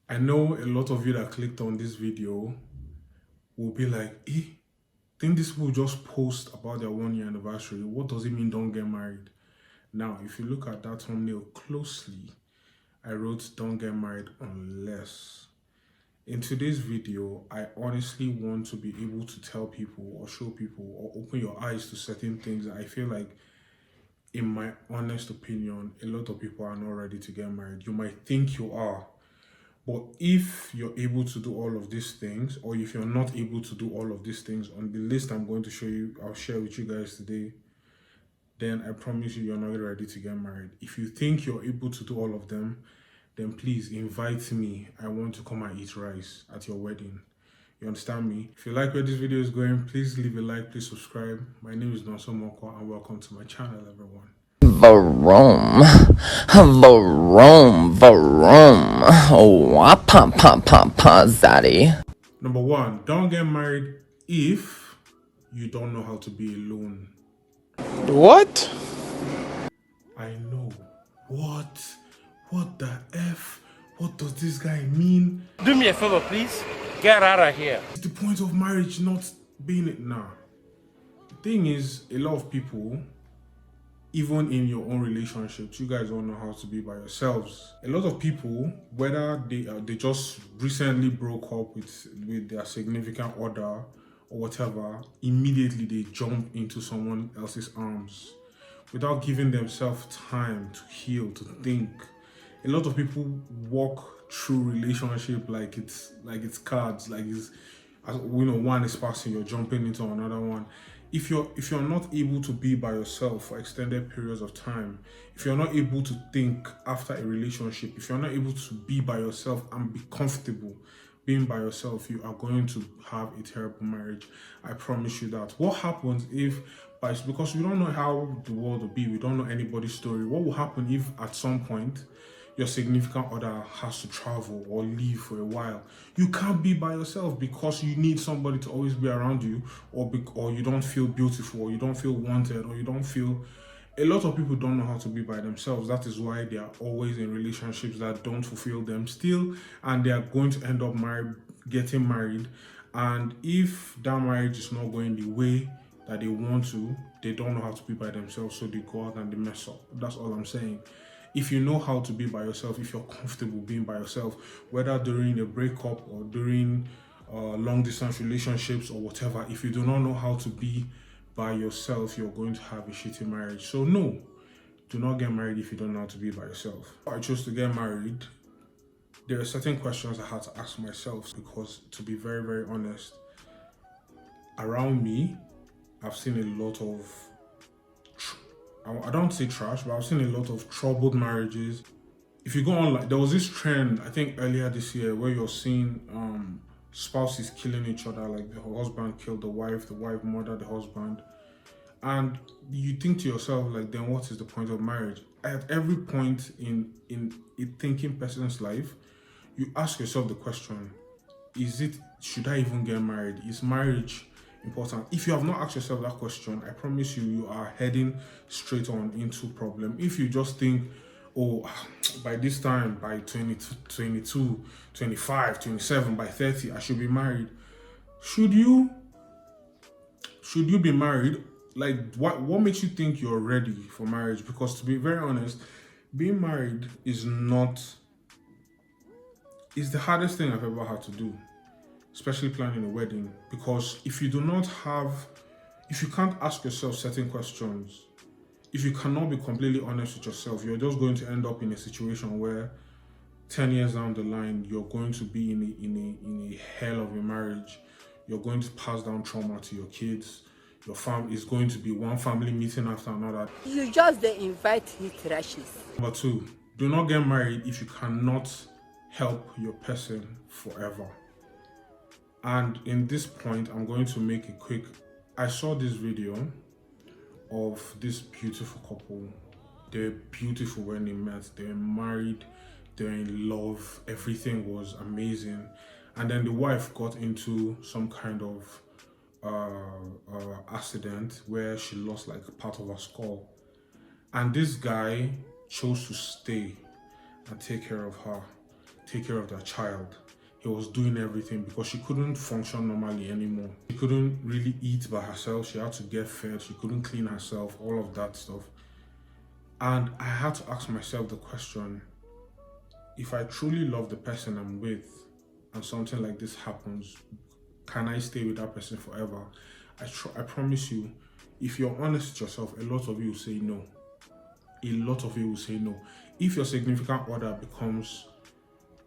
I know a lot of you that clicked on this video will be like, think this will just post about their 1 year anniversary. What does it mean don't get married? Now, if you look at that thumbnail closely, I wrote don't get married unless. In today's video, I honestly want to be able to tell people or show people or open your eyes to certain things that I feel like, in my honest opinion, a lot of people are not ready to get married. You might think you are, but if you're able to do all of these things, or if you're not able to do all of these things on the list I'm going to show you, I'll share with you guys today, then I promise you, you're not ready to get married. If you think you're able to do all of them, then please invite me. I want to come and eat rice at your wedding. You understand me? If you like where this video is going, please leave a like, please subscribe. My name is Nonso Mokwuah, and welcome to my channel, everyone. Vroom, vroom, vroom. Oh, pa, zaddy. Number one, don't get married if you don't know how to be alone. What? I know. What? What the F? What does this guy mean? Do me a favor, please. Get out of here. Is the point of marriage not being it? Nah. The thing is, a lot of people, even in your own relationships, you guys don't know how to be by yourselves. A lot of people, whether they just recently broke up with their significant other or whatever, immediately they jump into someone else's arms without giving themselves time to heal, to think. A lot of people walk through relationship like it's cards, like it's, one is passing, you're jumping into another one. If you're not able to be by yourself for extended periods of time, if you're not able to think after a relationship, if you're not able to be by yourself and be comfortable being by yourself, you are going to have a terrible marriage. I promise you that. What happens if, because we don't know how the world will be, we don't know anybody's story, what will happen if at some point your significant other has to travel or leave for a while? You can't be by yourself because you need somebody to always be around you, or you don't feel beautiful, or you don't feel wanted, or you don't feel. A lot of people don't know how to be by themselves. That is why they are always in relationships that don't fulfill them still, and they are going to end up getting married. And if that marriage is not going the way that they want to, they don't know how to be by themselves, so they go out and they mess up. That's all I'm saying. If you know how to be by yourself, if you're comfortable being by yourself, whether during a breakup or during long distance relationships or whatever, if you do not know how to be by yourself, you're going to have a shitty marriage. So no, do not get married if you don't know how to be by yourself. I chose to get married. There are certain questions I had to ask myself because, to be very, very honest, around me, I've seen a lot of, I don't say trash, but I've seen a lot of troubled marriages. If you go on, like, there was this trend, I think earlier this year, where you're seeing spouses killing each other, like the husband killed the wife murdered the husband. And you think to yourself, like, then what is the point of marriage? At every point in a thinking person's life, you ask yourself the question, should I even get married? Is marriage important? If you have not asked yourself that question, I promise you, you are heading straight on into problem. If you just think, oh, by this time, by 22, 25, 27, by 30, I should be married. Should you be married? Like, what makes you think you're ready for marriage? Because, to be very honest, being married is the hardest thing I've ever had to do, especially planning a wedding. Because if you can't ask yourself certain questions, if you cannot be completely honest with yourself, you're just going to end up in a situation where 10 years down the line, you're going to be in a hell of a marriage. You're going to pass down trauma to your kids. Your family is going to be one family meeting after another. You just invite his rashes. Number two, do not get married if you cannot help your person forever. And in this point, I'm going to make a quick. I saw this video of this beautiful couple. They're beautiful when they met. They're married. They're in love. Everything was amazing. And then the wife got into some kind of accident where she lost like part of her skull. And this guy chose to stay and take care of her. take care of their child. He was doing everything because she couldn't function normally anymore. She couldn't really eat by herself. She had to get fed. She couldn't clean herself, all of that stuff. And I had to ask myself the question, if I truly love the person I'm with and something like this happens, can I stay with that person forever? I promise you, if you're honest with yourself, a lot of you will say no. A lot of you will say no. If your significant other becomes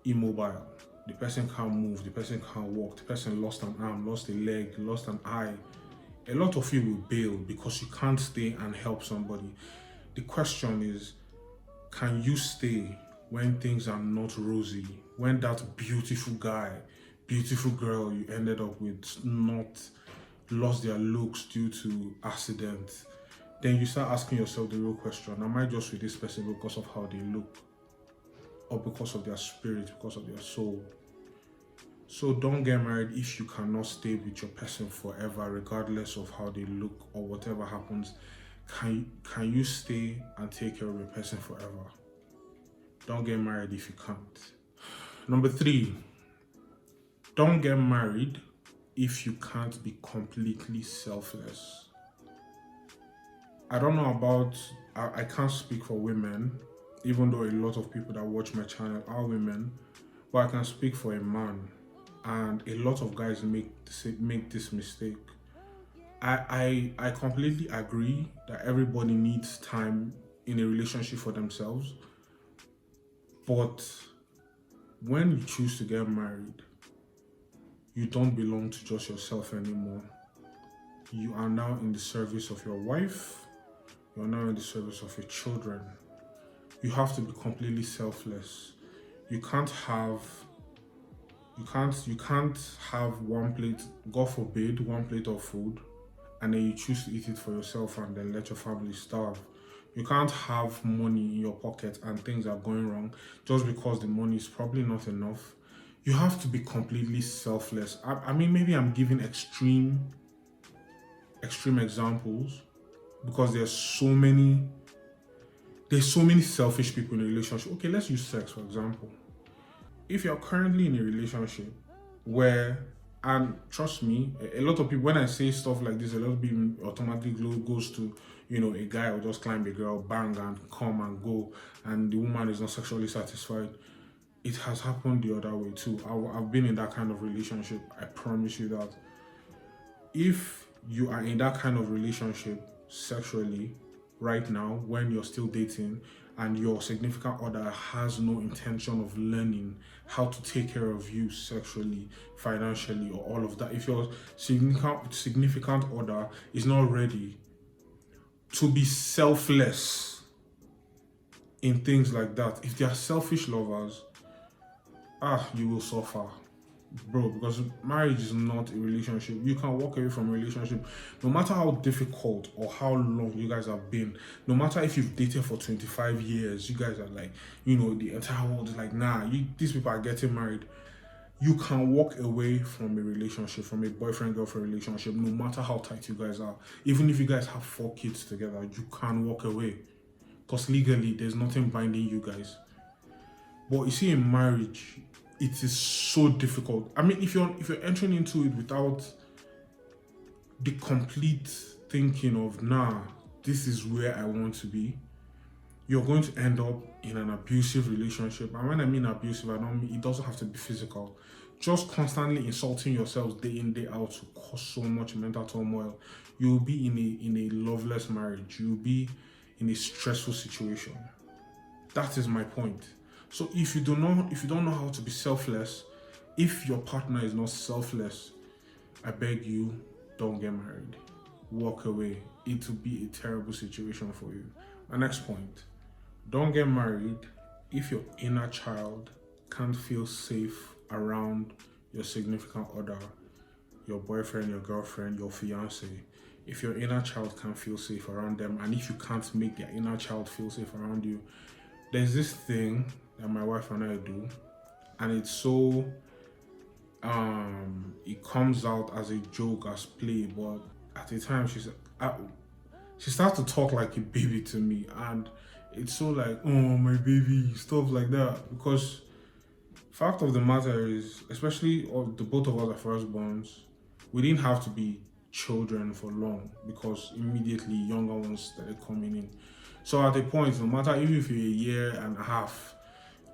immobile, the person can't move, the person can't walk, the person lost an arm, lost a leg, lost an eye, a lot of you will bail because you can't stay and help somebody. The question is, can you stay when things are not rosy? When that beautiful guy, beautiful girl you ended up with not lost their looks due to accident, then you start asking yourself the real question, am I just with this person because of how they look? Or because of their spirit, because of their soul? So don't get married if you cannot stay with your person forever, regardless of how they look or whatever happens. Can you stay and take care of your person forever? Don't get married if you can't. Number 3, don't get married if you can't be completely selfless. I don't know about, I can't speak for women, even though a lot of people that watch my channel are women, but I can speak for a man, and a lot of guys make this mistake. I completely agree that everybody needs time in a relationship for themselves, but when you choose to get married, you don't belong to just yourself anymore. You are now in the service of your wife. You are now in the service of your children. You have to be completely selfless. You can't have one plate, God forbid, one plate of food, and then you choose to eat it for yourself and then let your family starve. You can't have money in your pocket and things are going wrong just because the money is probably not enough. You have to be completely selfless. I mean, maybe I'm giving extreme examples because there's so many selfish people in a relationship. Okay, let's use sex for example. If you're currently in a relationship where, and trust me, a lot of people, when I say stuff like this, a lot of people automatically goes to, a guy will just climb a girl, bang, and come and go, and the woman is not sexually satisfied. It has happened the other way too. I've been in that kind of relationship. I promise you that. If you are in that kind of relationship sexually right now, when you're still dating, and your significant other has no intention of learning how to take care of you sexually, financially, or all of that, if your significant other is not ready to be selfless in things like that, if they are selfish lovers, you will suffer, bro, because marriage is not a relationship. You can walk away from a relationship no matter how difficult or how long you guys have been. No matter if you've dated for 25 years, you guys are like, the entire world is like, nah, these people are getting married. You can walk away from a relationship, from a boyfriend-girlfriend relationship, no matter how tight you guys are. Even if you guys have 4 kids together, you can walk away because legally there's nothing binding you guys. But you see, in marriage, it is so difficult. I mean, if you're entering into it without the complete thinking of, nah, this is where I want to be, you're going to end up in an abusive relationship. And when I mean abusive, I don't mean, it doesn't have to be physical. Just constantly insulting yourselves day in, day out to cause so much mental turmoil. You'll be in a loveless marriage. You'll be in a stressful situation. That is my point. So if you don't know how to be selfless, if your partner is not selfless, I beg you, don't get married. Walk away. It will be a terrible situation for you. My next point, don't get married if your inner child can't feel safe around your significant other, your boyfriend, your girlfriend, your fiance. If your inner child can't feel safe around them, and if you can't make their inner child feel safe around you, there's this thing that my wife and I do, and it's so it comes out as a joke, as play, but at the time she starts to talk like a baby to me, and it's so like, oh my baby, stuff like that, because Fact of the matter is, especially all the both of us are firstborns, we didn't have to be children for long because immediately younger ones started coming in. So at a point, no matter even if you're a year and a half,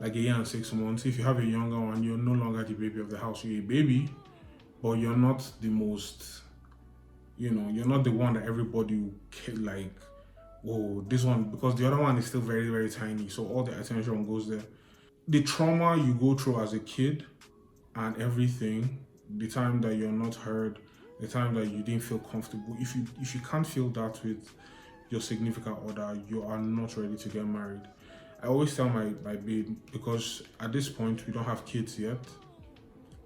like a year and 6 months, if you have a younger one, you're no longer the baby of the house. You're a baby, but you're not the most, you're not the one that everybody will like, oh, this one, because the other one is still very, very tiny. So all the attention goes there. The trauma you go through as a kid and everything, the time that you're not heard, the time that you didn't feel comfortable, if you can't feel that with your significant other, you are not ready to get married. I always tell my babe, because at this point we don't have kids yet,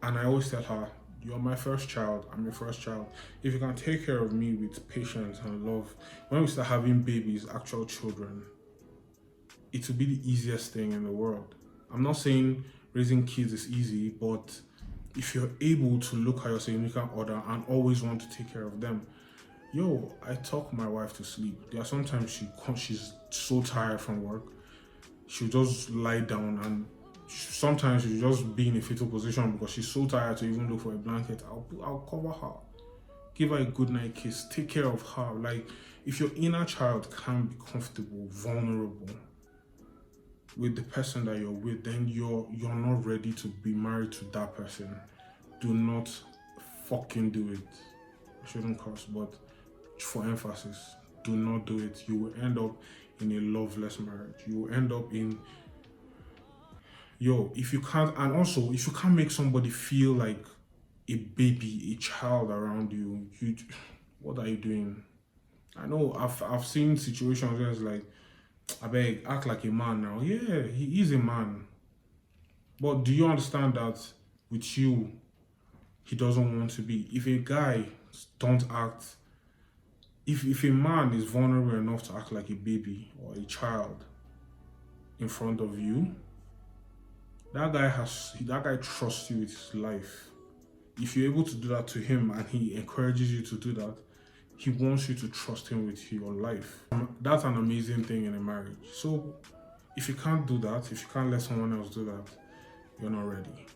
and I always tell her, you're my first child, I'm your first child. If you can take care of me with patience and love, when we start having babies, actual children, it will be the easiest thing in the world. I'm not saying raising kids is easy, but if you're able to look at your significant other and always want to take care of them, I talk my wife to sleep. There are sometimes she's so tired from work, she'll just lie down, and sometimes she'll just be in a fetal position because she's so tired to even look for a blanket. I'll cover her, give her a good night kiss, take care of her. Like, if your inner child can't be comfortable, vulnerable with the person that you're with, then you're not ready to be married to that person. Do not fucking do it. I shouldn't curse, but for emphasis, do not do it. You will end up in a loveless marriage. You will end up in if you can't, and also if you can't make somebody feel like a baby, a child around you, what are you doing? I know I've seen situations where it's like, I beg, act like a man now. Yeah, he is a man. But do you understand that with you, he doesn't want to be? If a guy don't act, if a man is vulnerable enough to act like a baby or a child in front of you, that guy trusts you with his life. If you're able to do that to him and he encourages you to do that, he wants you to trust him with your life. That's an amazing thing in a marriage. So if you can't do that, if you can't let someone else do that, you're not ready.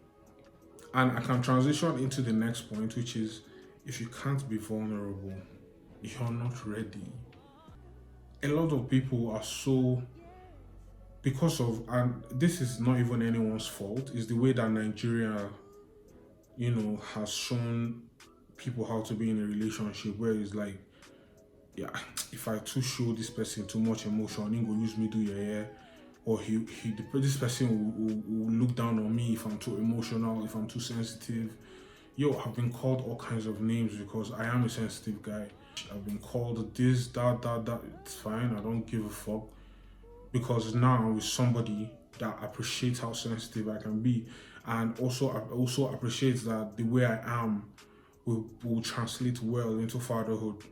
And I can transition into the next point, which is, if you can't be vulnerable, you're not ready. A lot of people are so, and this is not even anyone's fault, it's the way that Nigeria, has shown people how to be in a relationship, where it's like, yeah, if I too show this person too much emotion, he go use me do yeah, or this person will look down on me if I'm too emotional, if I'm too sensitive. I've been called all kinds of names because I am a sensitive guy. I've been called this, that. It's fine, I don't give a fuck, because now I'm with somebody that appreciates how sensitive I can be, and also appreciates that the way I am will translate well into fatherhood.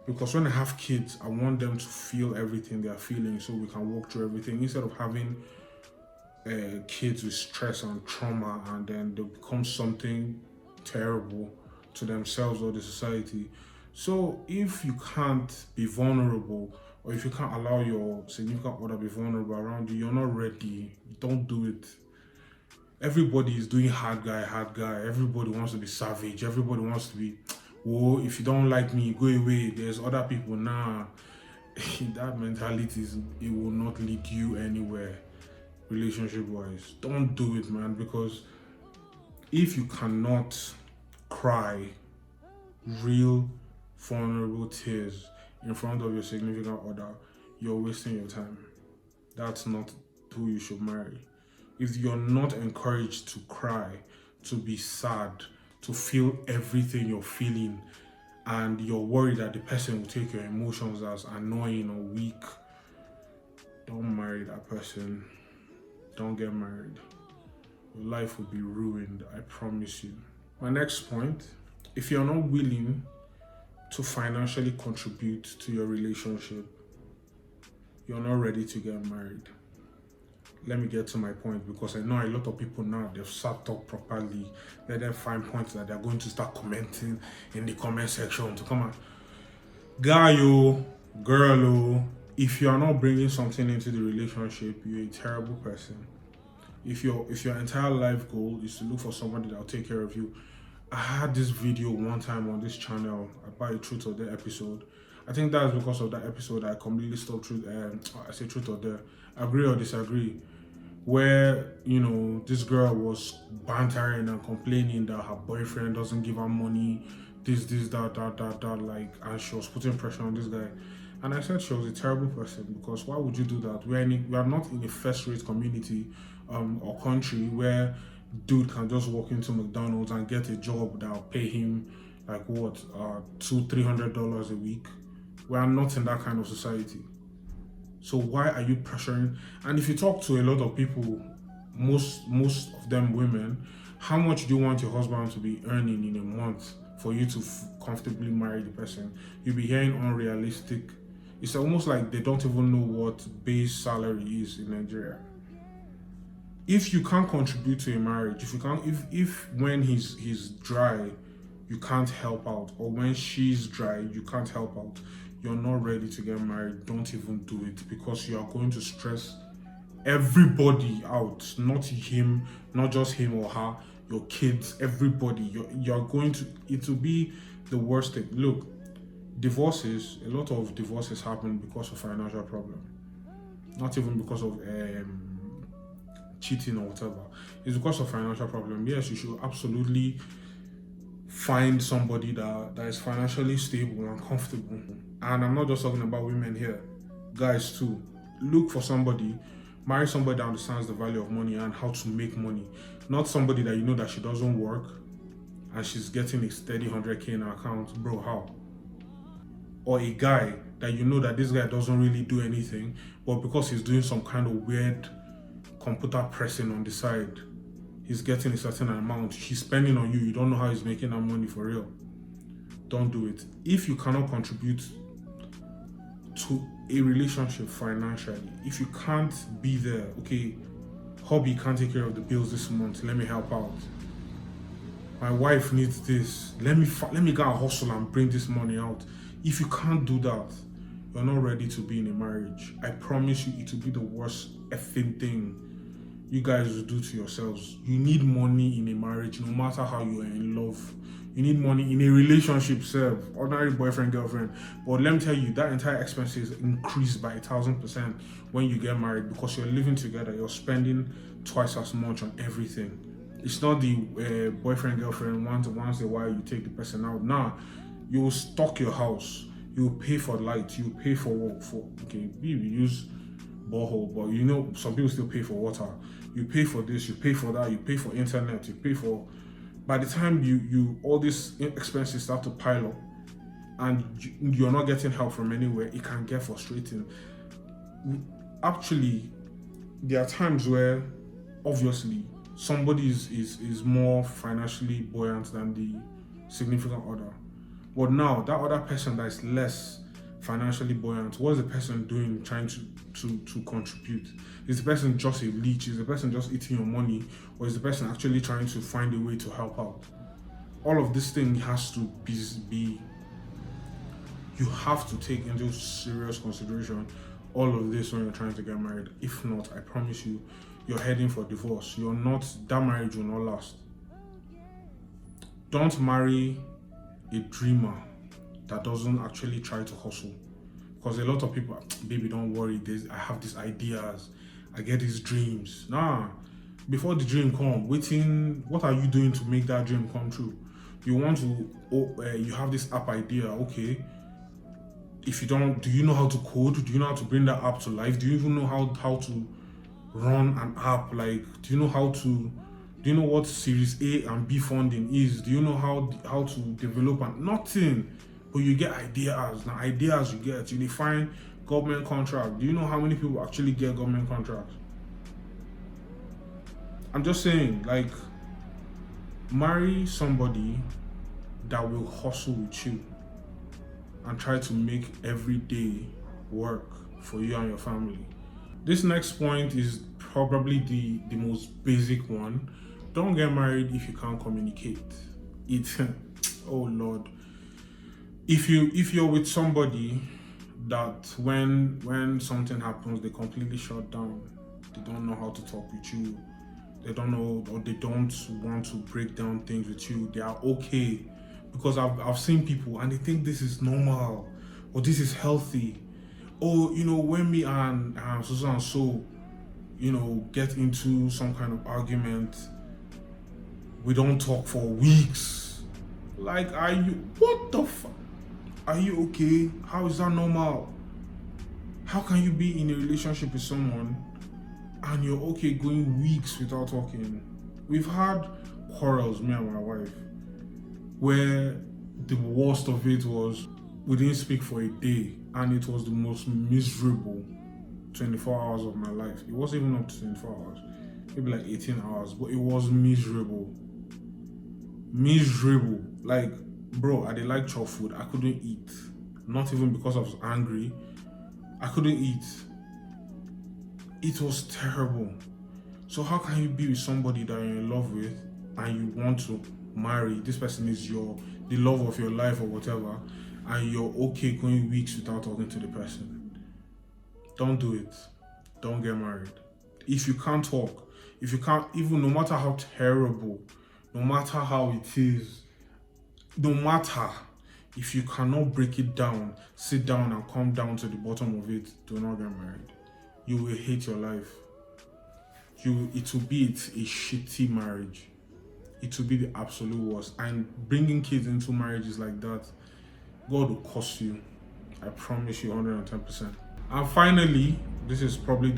Because when I have kids, I want them to feel everything they're feeling so we can walk through everything, instead of having kids with stress and trauma and then they become something terrible to themselves or the society. So if you can't be vulnerable, or if you can't allow your significant other to be vulnerable around you, you're not ready. Don't do it. Everybody is doing hard guy. Everybody wants to be savage. Everybody wants to be, if you don't like me, go away. There's other people. Nah, that mentality it will not lead you anywhere, relationship-wise. Don't do it, man, because if you cannot cry real, vulnerable tears in front of your significant other, you're wasting your time. That's not who you should marry. If you're not encouraged to cry, to be sad, to feel everything you're feeling, and you're worried that the person will take your emotions as annoying or weak, don't marry that person. Don't get married. Your life will be ruined, I promise you. My next point, if you're not willing to financially contribute to your relationship, you're not ready to get married. Let me get to my point, because I know a lot of people now, they've sat up properly. Let them find points that they're going to start commenting in the comment section to come on. Guy, girl, if you are not bringing something into the relationship, you're a terrible person. If your entire life goal is to look for somebody that'll take care of you. I had this video one time on this channel about a truth or dare episode. I think that's because of that episode I completely stopped truth. I say truth or dare, agree or disagree, where this girl was bantering and complaining that her boyfriend doesn't give her money, this that, like, and she was putting pressure on this guy. And I said she was a terrible person, because why would you do that? We are not in a first-rate community or country where dude can just walk into McDonald's and get a job that'll pay him like what, $200-300 a week. We are not in that kind of society. So why are you pressuring? And if you talk to a lot of people, most of them women, how much do you want your husband to be earning in a month for you to comfortably marry the person? You'll be hearing unrealistic. It's almost like they don't even know what base salary is in Nigeria. If you can't contribute to a marriage, if when he's dry, you can't help out, or when she's dry, you can't help out, you're not ready to get married, don't even do it, because you are going to stress everybody out, not him, not just him or her, your kids, everybody. You're going to, it will be the worst thing. Look, a lot of divorces happen because of financial problem, not even because of cheating or whatever. It's because of financial problem. Yes, you should absolutely find somebody that is financially stable and comfortable. And I'm not just talking about women here, guys too. Look for somebody, marry somebody that understands the value of money and how to make money. Not somebody that that she doesn't work and she's getting a steady 100K in her account. Bro, how? Or a guy that that this guy doesn't really do anything, but because he's doing some kind of weird computer pressing on the side, he's getting a certain amount, he's spending on you, you don't know how he's making that money for real. Don't do it. If you cannot contribute to a relationship financially, if you can't be there, okay, hubby can't take care of the bills this month, let me help out. My wife needs this, let me go and hustle and bring this money out. If you can't do that, you're not ready to be in a marriage. I promise you, it will be the worst effing thing you guys will do to yourselves. You need money in a marriage, no matter how you are in love. You need money in a relationship, ordinary boyfriend, girlfriend. But let me tell you, that entire expenses increase by 1,000% when you get married, because you're living together, you're spending twice as much on everything. It's not the boyfriend, girlfriend, once a while you take the person out. Nah, you will stock your house, you will pay for light, you will pay for okay, we use borehole, but some people still pay for water. You pay for this, you pay for that, you pay for internet, you pay for. By the time you all these expenses start to pile up, and you're not getting help from anywhere, it can get frustrating. Actually, there are times where obviously somebody is more financially buoyant than the significant other, but now that other person that is less financially buoyant, what is the person doing trying to contribute? Is the person just a leech? Is the person just eating your money? Or is the person actually trying to find a way to help out? All of this thing has to be you have to take into serious consideration all of this when you're trying to get married. If not, I promise you, you're heading for divorce. That marriage will not last. Don't marry a dreamer that doesn't actually try to hustle. Because a lot of people, baby, don't worry, I have these ideas, I get these dreams. Nah, before the dream come, what are you doing to make that dream come true? You want to, you have this app idea, okay. If you don't, do you know how to code? Do you know how to bring that app to life? Do you even know how to run an app? Like, do you know what Series A and B funding is? Do you know how to develop nothing? But you get ideas. Now ideas you get, you define government contract. Do you know how many people actually get government contracts? I'm just saying, like, marry somebody that will hustle with you and try to make every day work for you and your family. This next point is probably the most basic one. Don't get married if you can't communicate. Oh Lord. If you're with somebody that when something happens, they completely shut down, they don't know how to talk with you, they don't know or they don't want to break down things with you. They are okay. Because I've seen people and they think this is normal or this is healthy. Or, when me and so and so, get into some kind of argument, we don't talk for weeks. Like, what the fuck? Are you okay? How is that normal? How can you be in a relationship with someone and you're okay going weeks without talking? We've had quarrels, me and my wife, where the worst of it was we didn't speak for a day and it was the most miserable 24 hours of my life. It wasn't even up to 24 hours, maybe like 18 hours, but it was miserable. Miserable. Like, bro, I didn't like chop food. I couldn't eat. Not even because I was angry. I couldn't eat. It was terrible. So how can you be with somebody that you're in love with and you want to marry? This person is the love of your life or whatever, and you're okay going weeks without talking to the person. Don't do it. Don't get married. If you can't talk, if you can't, even no matter how terrible, no matter how it is, no matter, if you cannot break it down, sit down and come down to the bottom of it, do not get married. You will hate your life. It will be a shitty marriage. It will be the absolute worst. And bringing kids into marriages like that, God will curse you. I promise you 110%. And finally, this is probably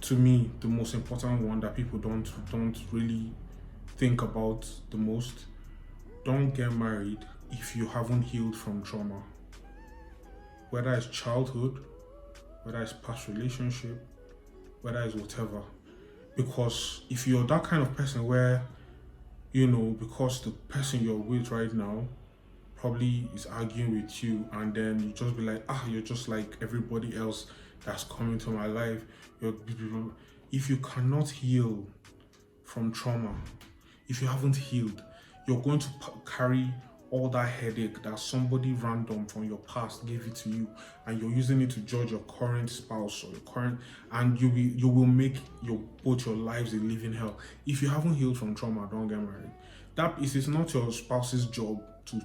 to me, the most important one that people don't really think about the most. Don't get married if you haven't healed from trauma. Whether it's childhood, whether it's past relationship, whether it's whatever. Because if you're that kind of person where, because the person you're with right now probably is arguing with you, and then you just be like, you're just like everybody else that's coming to my life. If you cannot heal from trauma, if you haven't healed, you're going to carry all that headache that somebody random from your past gave it to you, and you're using it to judge your current spouse or your current, and you will make both your lives a living hell. If you haven't healed from trauma, don't get married. It's not your spouse's job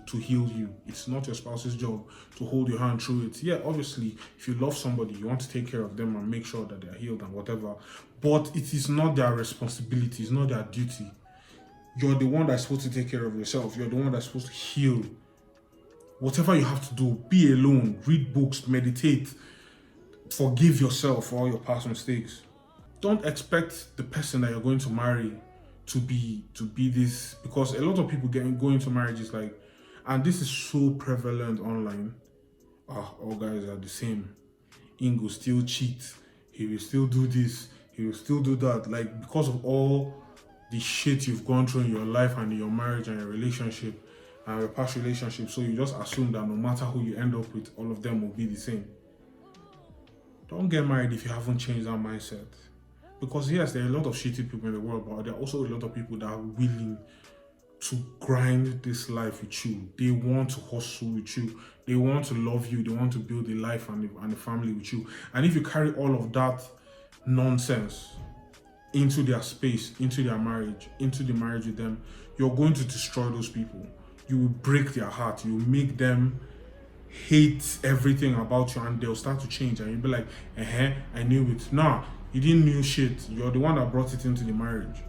to heal you. It's not your spouse's job to hold your hand through it. Yeah, obviously, if you love somebody, you want to take care of them and make sure that they're healed and whatever, but it is not their responsibility, it's not their duty. You're the one that's supposed to take care of yourself. You're the one that's supposed to heal. Whatever you have to do, be alone, read books, meditate, forgive yourself for all your past mistakes. Don't expect the person that you're going to marry to be this, because a lot of people go into marriages like, and this is so prevalent online. All guys are the same. Ingo will still cheat. He will still do this. He will still do that. Like, because of all the shit you've gone through in your life and in your marriage and your relationship and your past relationship, so you just assume that no matter who you end up with, all of them will be the same. Don't get married if you haven't changed that mindset. Because yes, there are a lot of shitty people in the world, but there are also a lot of people that are willing to grind this life with you. They want to hustle with you. They want to love you. They want to build a life and a family with you. And if you carry all of that nonsense into their space, into their marriage, into the marriage with them, you're going to destroy those people. You will break their heart. You will make them hate everything about you, and they'll start to change, and you'll be like, I knew it. Nah, you didn't know shit. You're the one that brought it into the marriage.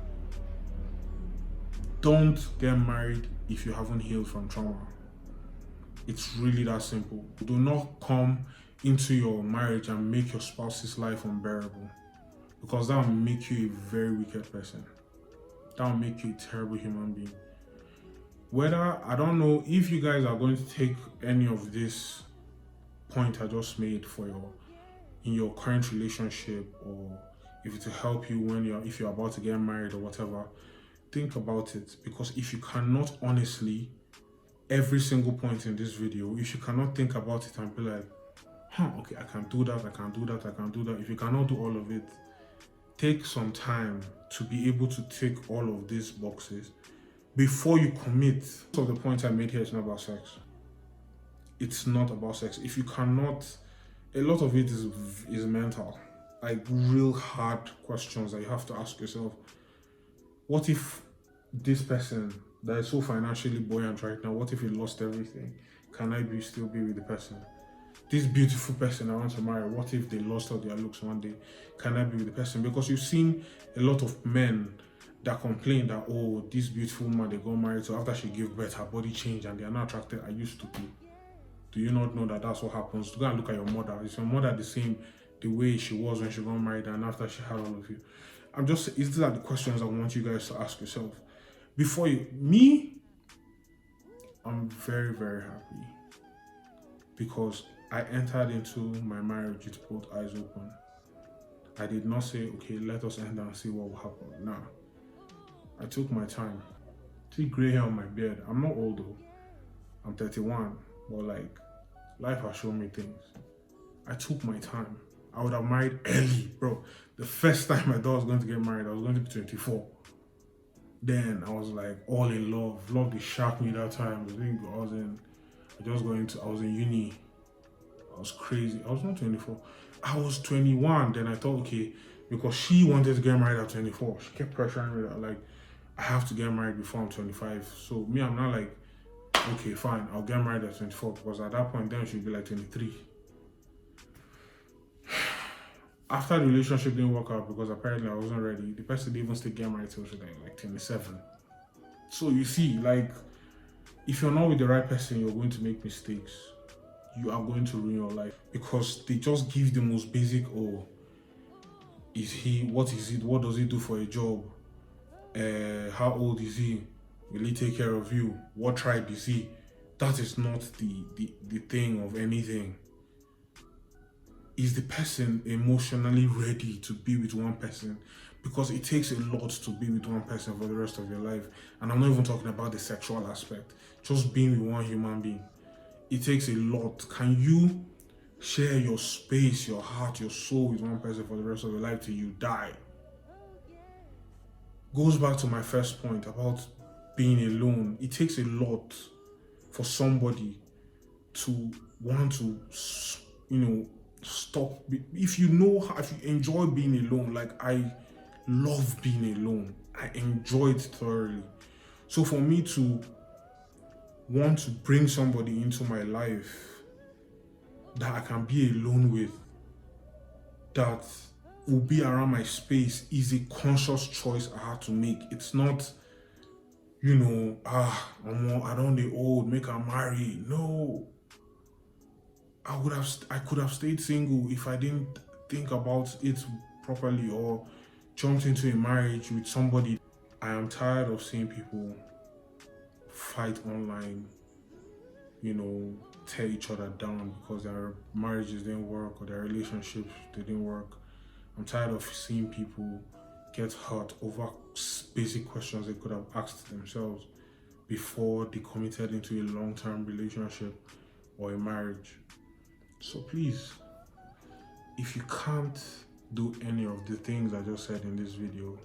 Don't get married if you haven't healed from trauma. It's really that simple. Do not come into your marriage and make your spouse's life unbearable, because that will make you a very wicked person. That will make you a terrible human being. I don't know if you guys are going to take any of this point I just made in your current relationship, or if it will help you if you're about to get married or whatever. Think about it, because if you cannot honestly, every single point in this video, if you cannot think about it and be like, okay, I can do that, I can do that, I can do that. If you cannot do all of it, take some time to be able to tick all of these boxes before you commit. So the point I made here is not about sex. It's not about sex. If you cannot, a lot of it is mental. like real hard questions that you have to ask yourself. What if this person that is so financially buoyant right now, what if he lost everything? Can I still be with the person? This beautiful person I want to marry, what if they lost all their looks one day? Can I be with the person? Because you've seen a lot of men that complain that, oh, this beautiful woman they got married to, after she gave birth, her body changed and they are not attracted. Are you stupid? Do you not know that that's what happens? Go and look at your mother. Is your mother the same the way she was when she got married and after she had all of you? These are the questions I want you guys to ask yourself. I'm very, very happy because I entered into my marriage with both eyes open. I did not say, okay, let us end and see what will happen. Nah. I took my time. See gray hair on my beard. I'm not old though. I'm 31. But like, life has shown me things. I took my time. I would have married early, bro. The first time I thought I was going to get married, I was going to be 24. Then I was like all in love. Love they shocked me that time. I was in uni. I was crazy. I was not 24. I was 21. Then I thought, okay, because she wanted to get married at 24. She kept pressuring me that like, I have to get married before I'm 25. So me, I'm not like, okay, fine, I'll get married at 24 because at that point then she'll be like 23. After the relationship didn't work out because apparently I wasn't ready, the person didn't even still get married till she was like 27. So you see, like, if you're not with the right person, you're going to make mistakes. You are going to ruin your life because they just give the most basic, what is it? What does he do for a job? How old is he? Will he take care of you? What tribe is he? That is not the thing of anything. Is the person emotionally ready to be with one person? Because it takes a lot to be with one person for the rest of your life. And I'm not even talking about the sexual aspect. Just being with one human being. It takes a lot. Can you share your space, your heart, your soul with one person for the rest of your life till you die? Goes back to my first point about being alone. It takes a lot for somebody to want to, stop. If you enjoy being alone, like I love being alone. I enjoy it thoroughly. So for me to want to bring somebody into my life that I can be alone with, that will be around my space, is a conscious choice I had to make. It's not, I don't dey old, make her marry. No. I could have stayed single if I didn't think about it properly or jumped into a marriage with somebody. I am tired of seeing people fight online, tear each other down because their marriages didn't work or their relationships didn't work. I'm tired of seeing people get hurt over basic questions they could have asked themselves before they committed into a long-term relationship or a marriage. So please, if you can't do any of the things I just said in this video,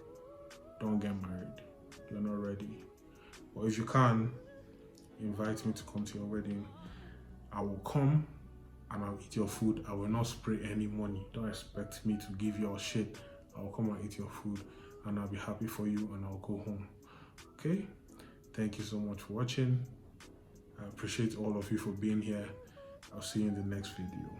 don't get married. You're not ready. Or if you can, invite me to come to your wedding. I will come and I'll eat your food. I will not spray any money. Don't expect me to give you all shit. I will come and eat your food and I'll be happy for you and I'll go home. Okay? Thank you so much for watching. I appreciate all of you for being here. I'll see you in the next video.